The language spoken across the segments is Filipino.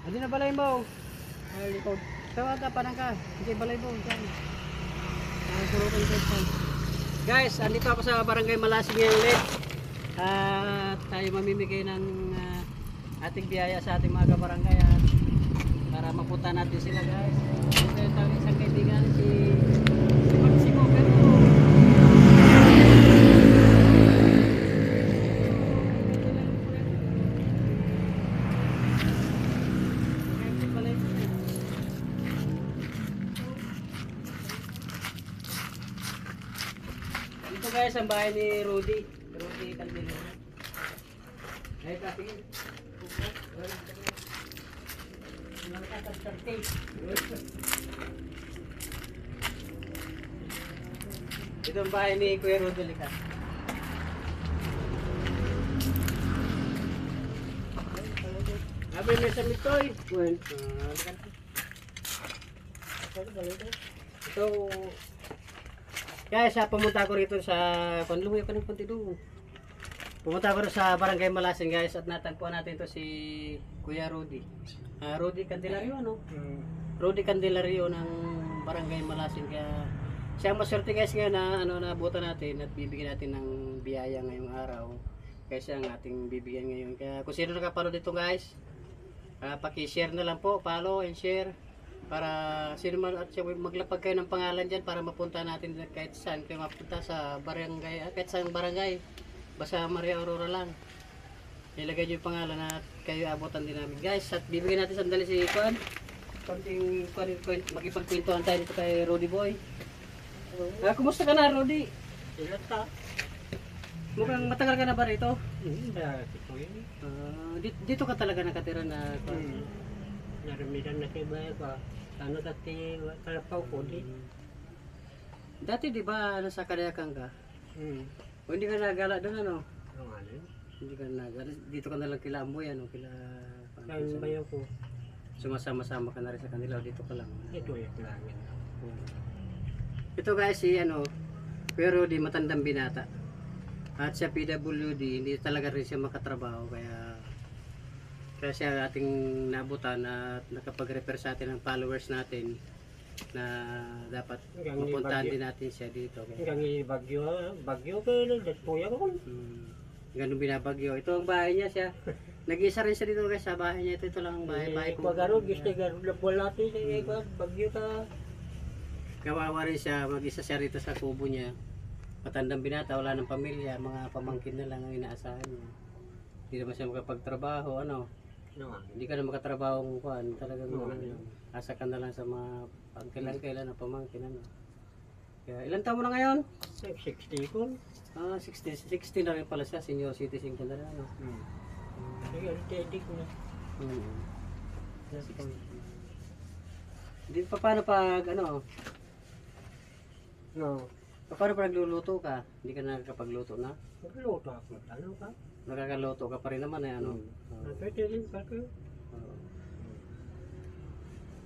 Hindi na balay mo. Ay, likod. Tawa ka, panang ka. Hindi balay mo. Guys, andito ako sa Barangay Malasing ngayon ulit. Tayo mamimigay ng ating biyaya sa ating mga kabarangay para mapunta natin sila guys. Ito yung tawag isang kaibigan si Maximo pero ito guys ang bahay ni Rudy Candelo. Ay, tingin. Ito ang bahay ni Kuya Rodolica. Sabi may samitoy. Well, ito guys, pumunta ako rito sa Panluya pa ng punti doon. Pumunta ako sa Barangay Malasing guys at natagpuan natin to si Kuya Rudy. Rudy Candelario ano? Rudy Candelario ng Barangay Malasing kaya siya maswerte guys ngayon na nabutan natin at bibigyan natin ng biyaya ngayong araw. Kaya siya ang ating bibigyan ngayon. Kaya kung sino nakapanood dito guys, paki-share na lang po, follow and share para sino man at siya maglapag kayo ng pangalan diyan para mapunta natin kahit saan kayo mapunta sa barangay, kahit saan barangay. Basta Maria Aurora lang. Ilagay niyo yung pangalan at kayo abutan din namin guys. At bibigyan natin sandali si Juan. Konting makipagkwentuhan tayo dito kay Rudy Boy. Kumusta ka na Rudy? Ilata. Mukhang matagal ka na ba rito? Hindi. Dito ka talaga nakatira na Naramidan na kay Bayo ka. Ano dati kalapaw ko di. Dati di ba nasa Kadayakan ka? O hindi ka nagala doon ano? Hindi ka nagala. Dito ka na lang kila Amoy ano? Kila Saan Bayo ko? Sumasama-sama ka na rin sa kanila o dito ka lang? Ito yung langit. Ito guys si pero di matandang binata. At siya PWD, hindi talaga rin siya makatrabaho kaya siya ating nabutan at nakapag-refer sa atin ng followers natin na dapat mapuntahan din natin siya dito. Hanggang bagyo kayo lang, datpuya ko. Ganun binabagyo. Ito ang bahay niya siya. Nag-isa rin siya dito guys sa bahay niya. Ito lang ang bahay ko. Pagaro, gusto garo na wala natin bagyo ka. Kawawa rin siya, mag-isa siya rito sa kubo niya. Matandang binata, wala ng pamilya, mga pamangkin na lang ang inaasahan niya. Hindi naman siya makapagtrabaho, ano? Hindi ka na makatrabaho ng kuhan, talagang asa ka na lang sa mga pagkailan na pamangkin, ano? Kaya, ilan taon mo na ngayon? 60 ko. 60 na rin pala siya, senior citizen ka na rin, ano? Sige, tedik na. Hindi pa paano pag, No. paano pa nagluluto ka? Hindi ka nakakapagluto na? Magluto ako, ano ka? Nakakaluto ka pa rin naman, Pwede rin pa ko.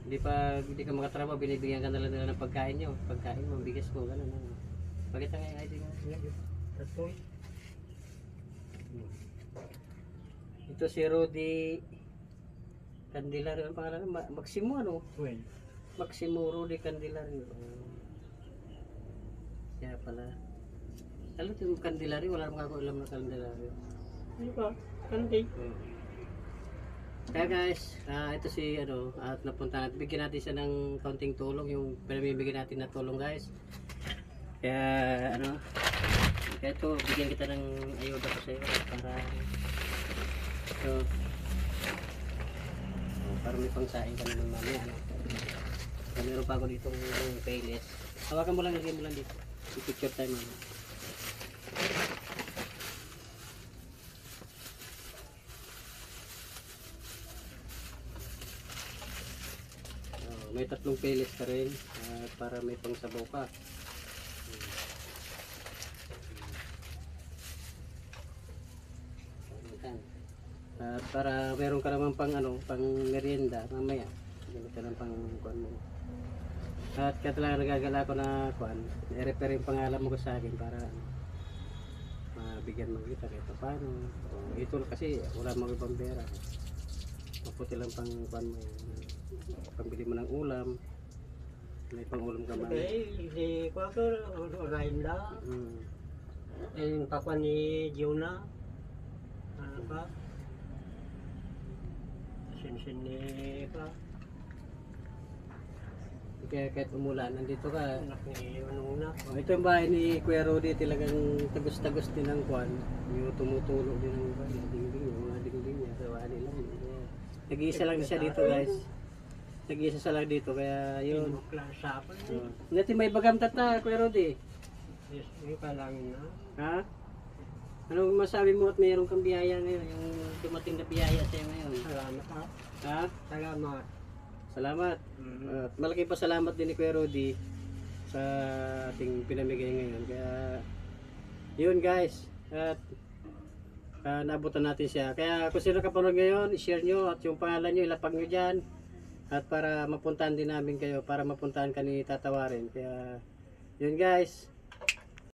Hindi ka makatrabaho, binibigyan ka na lang nila ng pagkain nyo. Pagkain mo, bigas mo, gano'n. Pakita nga yung ID mo. Ito si Rudy Candelario. Ang pangalan? Maximo ano? Well. Maximo Rudy Candelario. Kaya pala. Alam yung Candelario, wala naman ako alam na Candelario. Ano ba? Kandi. Kaya guys, ito si at napunta natin, bigyan natin siya ng kaunting tulong, yung pinamibigyan natin na tulong guys. Kaya kaya ito, bigyan kita ng ayuda ko sa iyo para may pangsain ka naman mamaya. Meron pa ako ditong payless. Hawakan mo lang, lagyan mo lang dito. I-picture time mo. May 3 pellets ka rin para may pangsabaw ka. Para meron ka naman pang pang merienda mamaya. Ganito lang pang kuan mo. At kaya talaga nagagala ko na kuan, i-refer yung pangalan mo sa akin para mabigyan mo kita kahit paano. Ito kasi wala mang ibang pera. Maputi lang pang kuan mo yan. Pambili mo ng ulam. May pang ulam ka man. Okay, di ko ako, orain lang. Hmm. Yung papa ni Jonah. Ano pa? Sin ni pa. Kaya kahit umulan, nandito ka. Anak ni Manuna. Oh, ito yung bahay ni Kuya Rudy, talagang tagos-tagos din ng kwan. Yung tumutulog din ng kwan, dingding, yung mga dingding niya, gawa nila. Kaya, nag-iisa lang siya dito guys. Nag-iisa siya lang dito, kaya yun. Yung klasa pa. Oh. Ngati may bagamtat na, Kuya Rudy. Yes, yung kalangin na. Ha? Ano masabi mo at mayroon kang biyaya ngayon, yung dumating na biyaya sa'yo ngayon? Salamat ha. Ha? Salamat. Salamat. At malaki pa salamat din ni Kuya Rudy sa ating pinamigay ngayon. Kaya, yun guys. At naabutan natin siya. Kaya kung sino kapanood ngayon, i-share nyo at yung pangalan nyo, ilapag nyo dyan. At para mapuntahan din namin kayo, para mapuntahan ka ni Tatawarin. Kaya, yun guys.